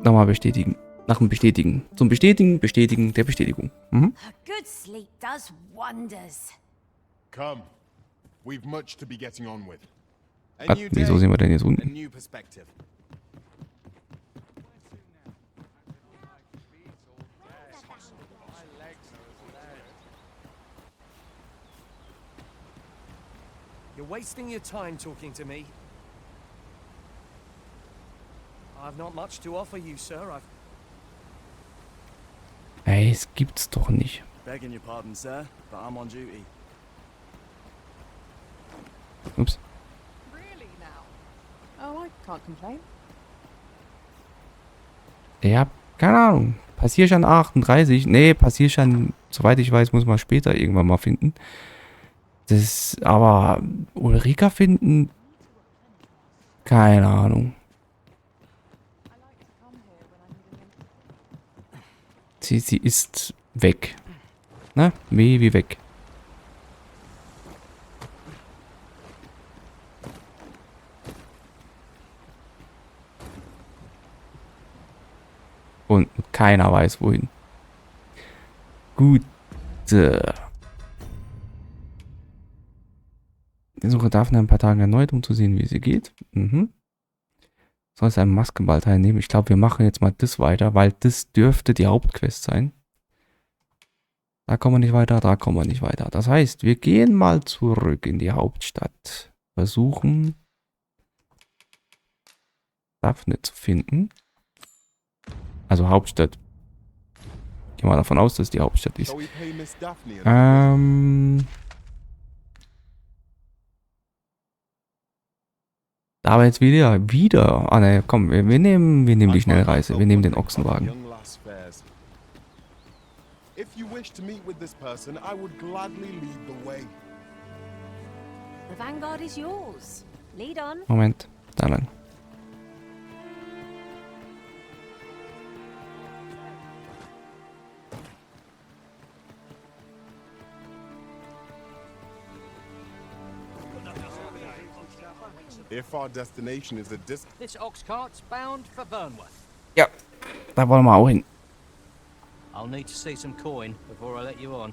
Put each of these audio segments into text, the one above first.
Nochmal bestätigen. Nach dem Bestätigen. Zum Bestätigen, Bestätigen der Bestätigung. Mhm. A good sleep does wonders. Come. We've much to be getting on with. Wieso sind wir denn jetzt A unten? new perspective. You're wasting your time talking to me. I've not much to offer you, sir. Ey, es gibt's doch nicht. Begging your pardon, sir, but I'm on duty. Ups. Really now? Oh, I can't complain. Ja, keine Ahnung. Passierschein 38. Nee, Passierschein, soweit ich weiß, muss man später irgendwann mal finden. Das, aber Ulrika finden? Keine Ahnung. Sie ist weg. Ne? Wie weg. Und keiner weiß wohin. Gut. Ich suche Daphne ein paar Tage erneut, um zu sehen, wie sie geht. Soll es einem Maskenball teilnehmen? Ich glaube, wir machen jetzt mal das weiter, weil das dürfte die Hauptquest sein. Da kommen wir nicht weiter, da kommen wir nicht weiter. Das heißt, wir gehen mal zurück in die Hauptstadt. Versuchen, Daphne zu finden. Also Hauptstadt. Gehen wir davon aus, dass es die Hauptstadt ist. Da aber jetzt wieder. Ah ne, komm, wir nehmen die Schnellreise. Wir nehmen den Ochsenwagen. If you wish to meet with this person, I would gladly lead the way. The vanguard is yours. Lead on. Moment, da lang. If our destination is a This ox cart's bound for Burnworth. Ja, da wollen wir auch hin. I'll need to see some coin before I let you on.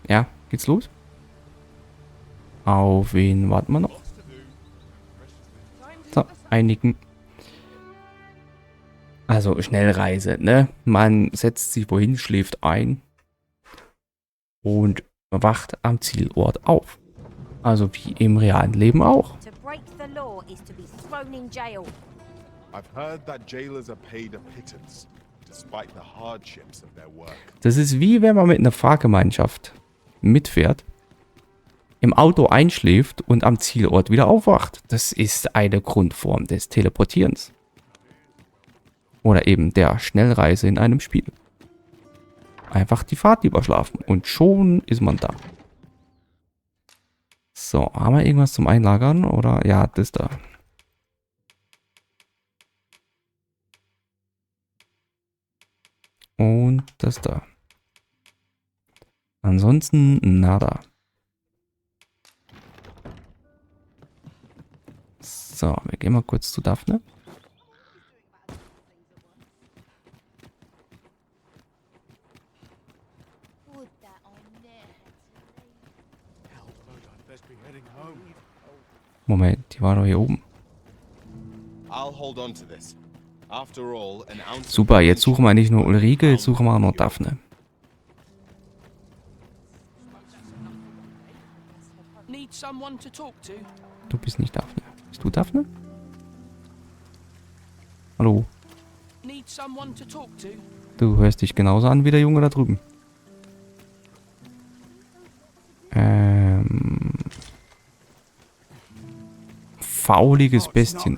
Ja, geht's los? Auf wen warten wir noch? So, einigen. Also Schnellreise, ne? Man setzt sich wohin, schläft ein und wacht am Zielort auf. Also wie im realen Leben auch. To break the law is to be thrown in jail. I've heard that jailers are paid a pittance, despite the hardships of their work. Das ist wie wenn man mit einer Fahrgemeinschaft mitfährt, im Auto einschläft und am Zielort wieder aufwacht. Das ist eine Grundform des Teleportierens. Oder eben der Schnellreise in einem Spiel. Einfach die Fahrt überschlafen und schon ist man da. So, haben wir irgendwas zum Einlagern? Oder? Ja, das da. Und das da. Ansonsten nada. So, wir gehen mal kurz zu Daphne. Moment, die war doch hier oben. I'll hold on to this. After all, an ounce of Super, jetzt suchen wir nicht nur Ulrike, jetzt suchen wir auch noch Daphne. Need someone to talk to. Du bist nicht Daphne. Bist du Daphne? Hallo? Need someone to talk to. Du hörst dich genauso an wie der Junge da drüben. Fauliges Bestien.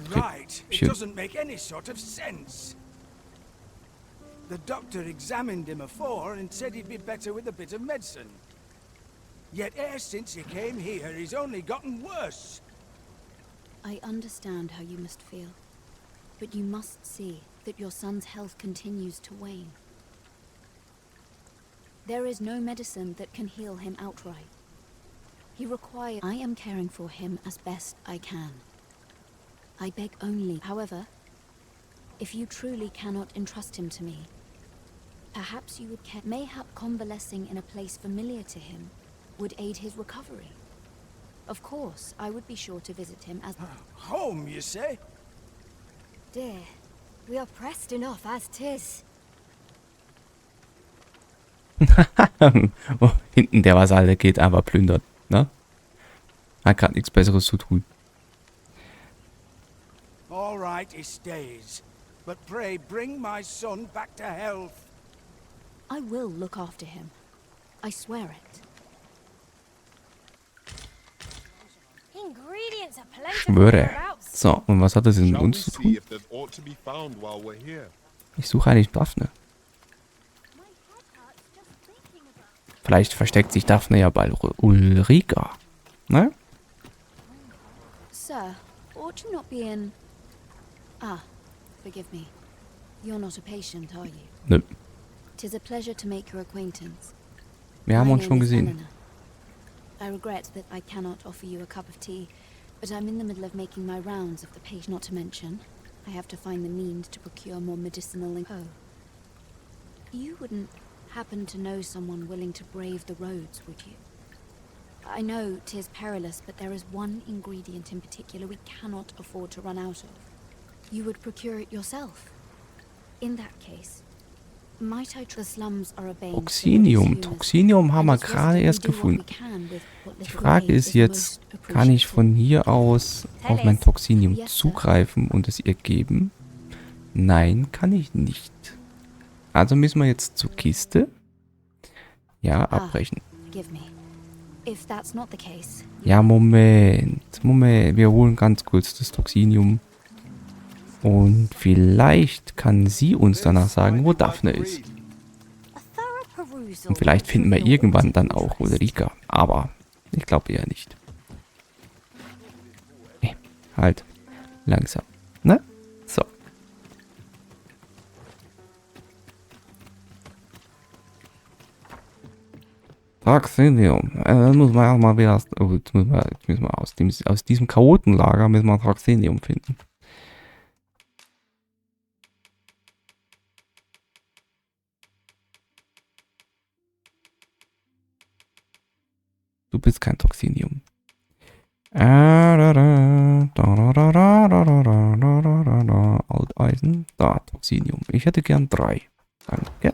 It doesn't make any sort of sense. The doctor examined him afore and said he'd be better with a bit of medicine. Yet ever since he came here, he's only gotten worse. I understand how you must feel, but you must see that your son's health continues to wane. There is no medicine that can heal him outright. He requires... I am caring for him as best I can. I beg only. However, if you truly cannot entrust him to me, perhaps you would care. Mayhap convalescing in a place familiar to him would aid his recovery. Of course, I would be sure to visit him as... Home, you say? Dear, we are pressed enough as 'tis. Oh, hinten der Vasall, der geht einfach plündern, ne? Hat grad nichts Besseres zu tun. All right, he stays. But pray bring my son back to health. I will look after him. I swear it. Ingredients are plentiful Schwöre. hereabouts. So, und was hat das denn mit Shall we uns zu see tun? if there's aught to be found while we're here? Ich suche eigentlich Daphne. Vielleicht versteckt sich Daphne ja bei Ulrika. Ne? Sir, ought you not be in... Ah, forgive me. You're not a patient, are you? Nö. 'Tis a pleasure to make your acquaintance. Wir haben My uns name schon is gesehen. Eleanor. I regret that I cannot offer you a cup of tea, but I'm in the middle of making my rounds of the patient. Not to mention, I have to find the means to procure more medicinal... Oh. You wouldn't happen to know someone willing to brave the roads, would you? I know 'tis perilous, but there is one ingredient in particular we cannot afford to run out of. You would procure it yourself. In that case, might I the slums are a bane for what is Toxinium. human. Toxinium haben wir I suggest gerade that we erst do what we gefunden. can with what Die little Frage aid ist is jetzt, most kann ich von appreciated. hier aus auf mein Toxinium zugreifen und es ihr geben? Nein, kann ich nicht. Also müssen wir jetzt zur Kiste. Ja, abbrechen. Forgive me. If that's not the case, Ja, Moment. Wir holen ganz kurz das Toxinium. Und vielleicht kann sie uns danach sagen, wo Daphne ist. A thorough perusal Und vielleicht will finden wir reveal irgendwann what dann it auch interests. Ulrika. Aber ich glaube eher nicht. Halt. Langsam. Ne? So. Toxinium. Das muss man erstmal wieder... Oh, jetzt müssen wir aus diesem Chaotenlager müssen wir Toxinium finden. Du bist kein Toxinium. Alteisen. Da, Toxinium. Ich hätte gern 3. Danke.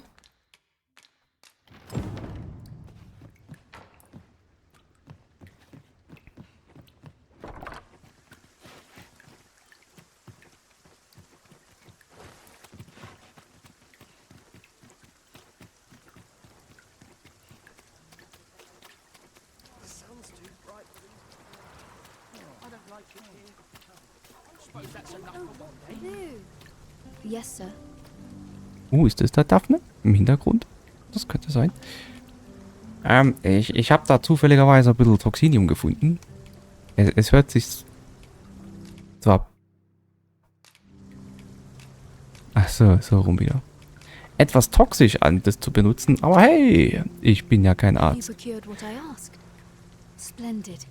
yes, sir. Ist das da Daphne? Im Hintergrund? Das könnte sein. Ich habe da zufälligerweise ein bisschen Toxinium gefunden. Es hört sich zwar... Ach so, so rum wieder. Etwas toxisch an, das zu benutzen, aber hey, ich bin ja kein You Arzt. procured what I asked. Splendid.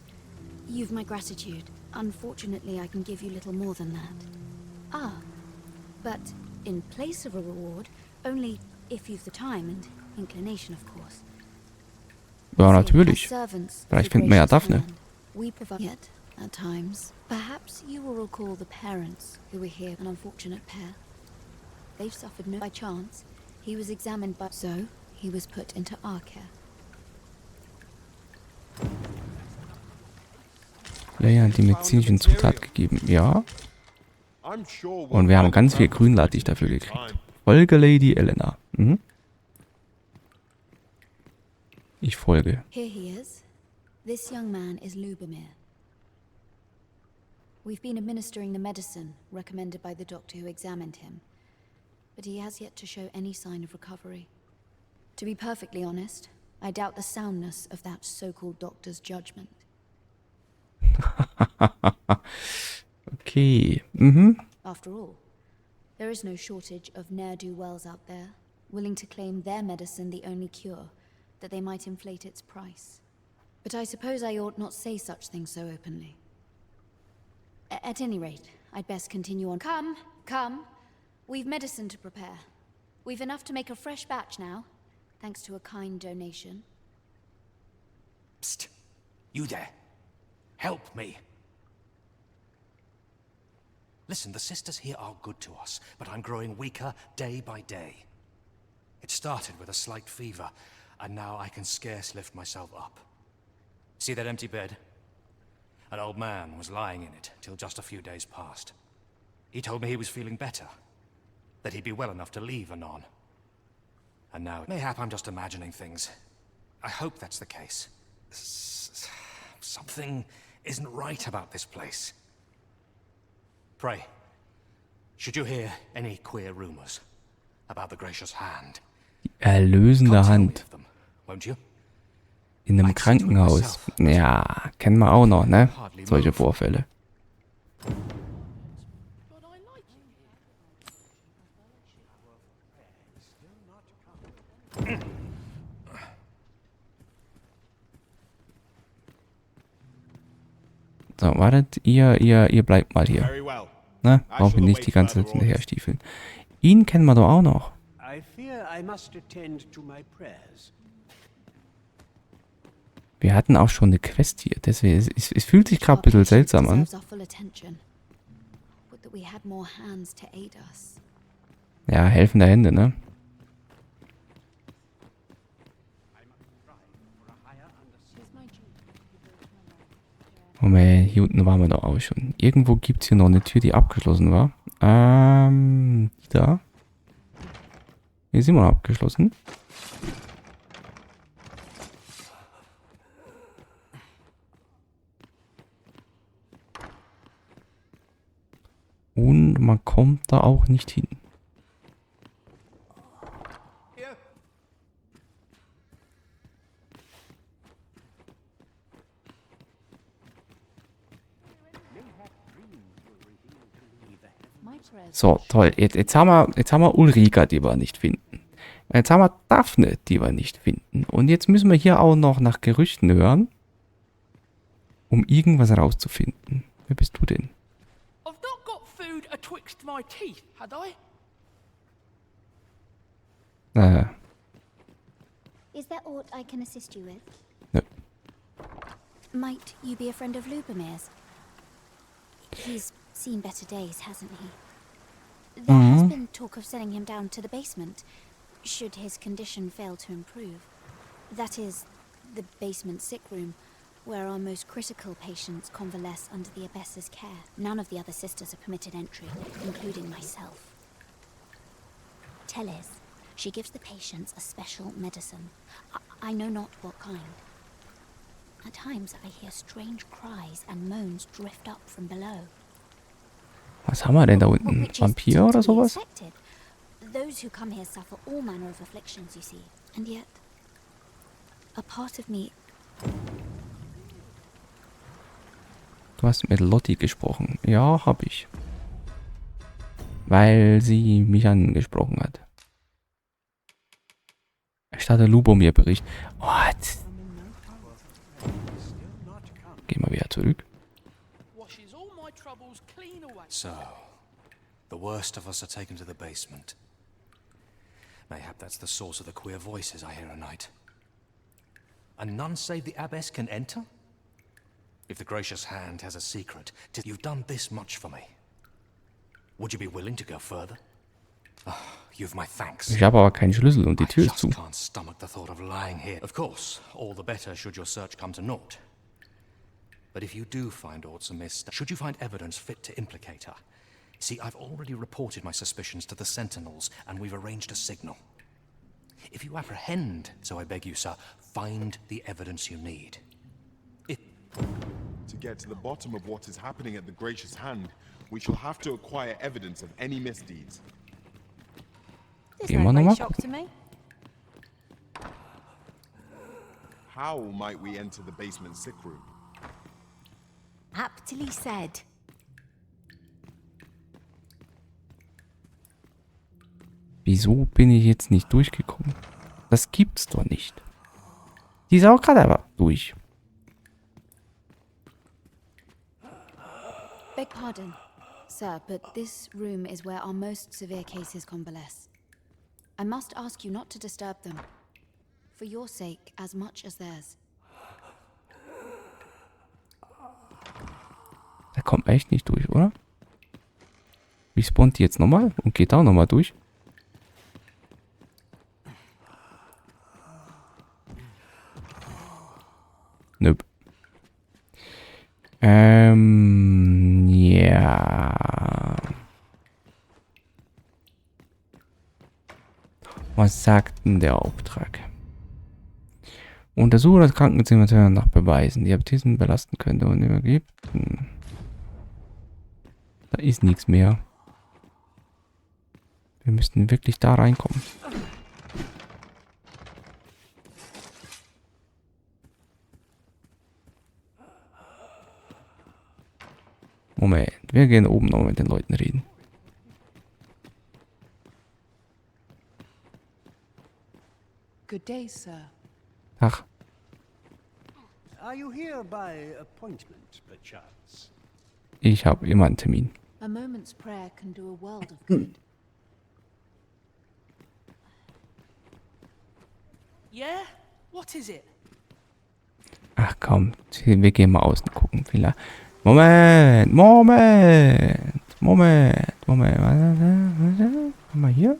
You've my gratitude. Unfortunately, I can give you little more than that. Ah, but in place of a reward, only if you've the time and inclination, of course. Ja, See, natürlich. as servants of Vielleicht the finden wir ja gracious Daphne. land, we provide yet, at times. Perhaps you will recall the parents who were here, an unfortunate pair. They've suffered no by chance. He was examined by... So, he was put into our care. Ja, die medizinischen Zutat gegeben. Ja. I'm sure we'll Und wir haben find ganz viel Travis Grünlattig pretty dafür in gekriegt. time. Folge Lady Elena. Mhm. Ich folge. Here he is. This young man is Lubomir. We've been administering the medicine recommended by the doctor who examined him, but he has yet to show any sign of recovery. To be perfectly honest, I doubt the soundness of that so-called doctor's judgment. Okay. Mhm. After all, there is no shortage of ne'er-do-wells out there, willing to claim their medicine the only cure, that they might inflate its price. But I suppose I ought not say such things so openly. At any rate, I'd best continue on. Come, come. We've medicine to prepare. We've enough to make a fresh batch now, thanks to a kind donation. Psst. You there. Help me. Listen, the sisters here are good to us, but I'm growing weaker day by day. It started with a slight fever, and now I can scarce lift myself up. See that empty bed? An old man was lying in it till just a few days past. He told me he was feeling better, that he'd be well enough to leave anon. And now, mayhap I'm just imagining things. I hope that's the case. Something isn't right about this place. Pray, should you hear any queer rumors about the gracious hand, Erlösende Hand. won't you? In einem Krankenhaus. Ja, kennen wir auch noch, ne? Solche Vorfälle. So, wartet, ihr bleibt mal hier. Very well. Ne? Brauchen wir nicht die ganze Zeit hinterher stiefeln. Ihn kennen wir doch auch noch. I fear I must attend to my prayers. Wir hatten auch schon eine Quest hier. Deswegen, es fühlt sich gerade ein bisschen seltsam an. Ja, helfende Hände, ne? Moment, hier unten waren wir doch auch schon. Irgendwo gibt es hier noch eine Tür, die abgeschlossen war. Da. Hier sind wir noch abgeschlossen. Und man kommt da auch nicht hin. So, toll. Jetzt haben wir Ulrika, die wir nicht finden. Jetzt haben wir Daphne, die wir nicht finden. Und jetzt müssen wir hier auch noch nach Gerüchten hören, um irgendwas herauszufinden. Wer bist du denn? I've not got food atwixt my teeth, had I? Is there aught I can assist you with? No. Might you be a friend of Lubomir's? He's seen better days, hasn't he? There has been talk of sending him down to the basement, should his condition fail to improve. That is, the basement sick room, where our most critical patients convalesce under the abbess's care. None of the other sisters are permitted entry, including myself. Teles, she gives the patients a special medicine. I know not what kind. At times I hear strange cries and moans drift up from below. Was haben wir denn da unten? Vampir oder sowas? Those who come here suffer all manner of afflictions, you see. And yet, a part of me... Du hast mit Lotti gesprochen. Ja, hab ich. Weil sie mich angesprochen hat. Erstatte Lubomir Bericht. What? Gehen wir wieder zurück. So, the worst of us are taken to the basement. Mayhap that's the source of the queer voices I hear at night. And none save the abbess can enter? If the gracious hand has a secret, you've done this much for me. Would you be willing to go further? Oh, you've my thanks. Ich habe aber keinen Schlüssel und die Tür ist zu. I just can't stomach the thought of lying here. Of course, all the better should your search come to naught. But if you do find aught amiss, should you find evidence fit to implicate her? See, I've already reported my suspicions to the Sentinels, and we've arranged a signal. If you apprehend, so I beg you, sir, find the evidence you need. To get to the bottom of what is happening at the Gracious Hand, we shall have to acquire evidence of any misdeeds. Gehen wir nochmal Shock to me. How might we enter the basement sick room? Aptly said. Wieso bin ich jetzt nicht durchgekommen? Das gibt's doch nicht. Die ist auch gerade aber durch. Beg pardon. Sir, but this room is where our most severe cases convalesce. I must ask you not to disturb them. For your sake as much as theirs. Der kommt echt nicht durch, oder? Respawnt die jetzt nochmal und geht da nochmal durch? Nope. Ja. Was sagt denn der Auftrag? Untersuche das Krankenzimmer nach Beweisen, die Abtissen belasten könnte und übergibt. Da ist nichts mehr. Wir müssten wirklich da reinkommen. Moment, wir gehen oben noch mit den Leuten reden. Good day, Sir. Ach, Are you here by appointment, perchance? ich habe immer einen Termin. A moment's prayer can do a world of good. Yeah? What is it? Ach komm, wir gehen mal außen gucken. Vielleicht. Moment. Mal hier.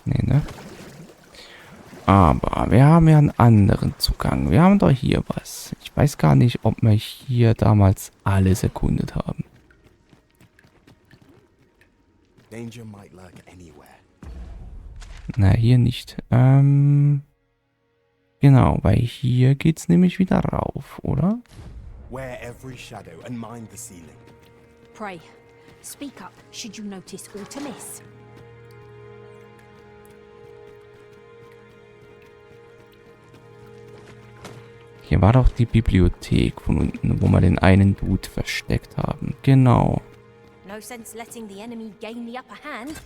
Nee, ne? Aber wir haben ja einen anderen Zugang. Wir haben doch hier was. Ich weiß gar nicht, ob wir hier damals alles erkundet haben. Danger might lurk anywhere. Na, hier nicht. Genau, weil hier geht's nämlich wieder rauf, oder? Wear every shadow and mind the ceiling. Pray, speak up should you notice aught amiss. Hier war doch die Bibliothek von unten, wo wir den einen Dude versteckt haben. Genau. No sense letting the enemy gain the upper hand.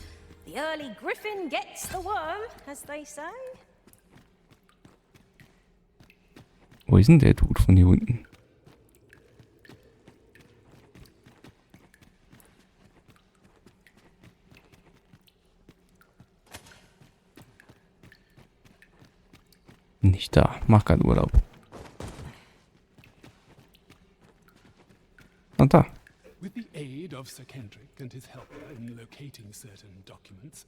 The early griffin gets the worm, as they say. Wo ist denn der Dude von hier unten? Nicht da. Mach grad Urlaub. Und da. With the aid of Sir Kendrick and his helper in locating certain documents,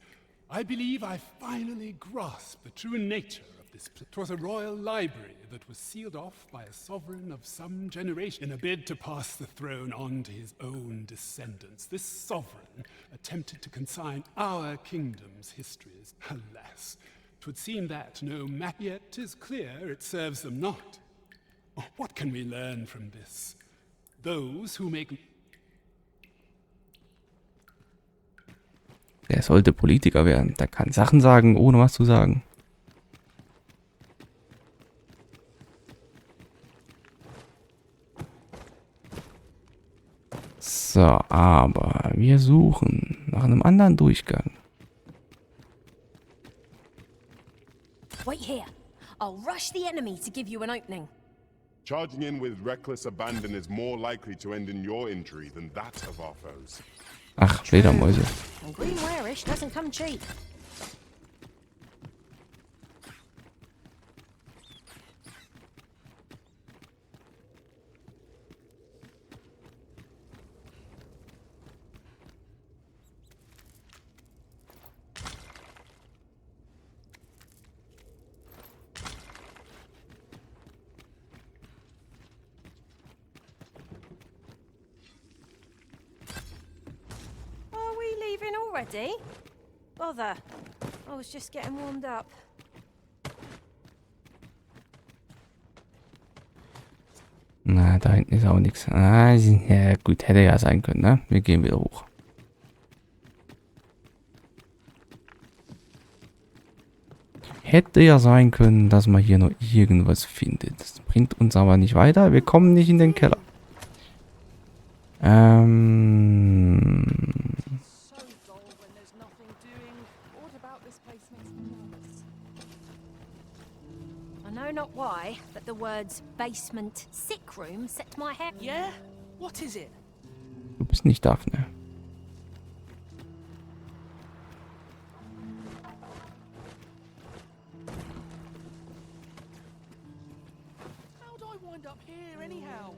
I believe I finally grasped the true nature of this place. 'Twas a royal library that was sealed off by a sovereign of some generation in a bid to pass the throne on to his own descendants. This sovereign attempted to consign our kingdom's histories. Alas, 'twould seem that no matter yet 'tis clear it serves them not. Oh, what can we learn from this? Those who make... Der sollte Politiker werden. Der kann Sachen sagen, ohne was zu sagen. So, aber wir suchen nach einem anderen Durchgang. Wait here. I'll rush the enemy to give you an opening. Charging in with reckless abandon is more likely to end in your injury than that of our foes. Ach, Fledermäuse. And green warish doesn't come cheap. Already? Bother. I was just getting warmed up. Na, da hinten ist auch nichts. Ah, ja, gut, hätte ja sein können, ne? Wir gehen wieder hoch. Hätte ja sein können, dass man hier noch irgendwas findet. Das bringt uns aber nicht weiter. Wir kommen nicht in den Keller. nothing doing. What about this place makes me nervous? I know not why, but the words basement sick room set my hair. Yeah? What is it? Du bist nicht Daphne. How'd I wind up here anyhow?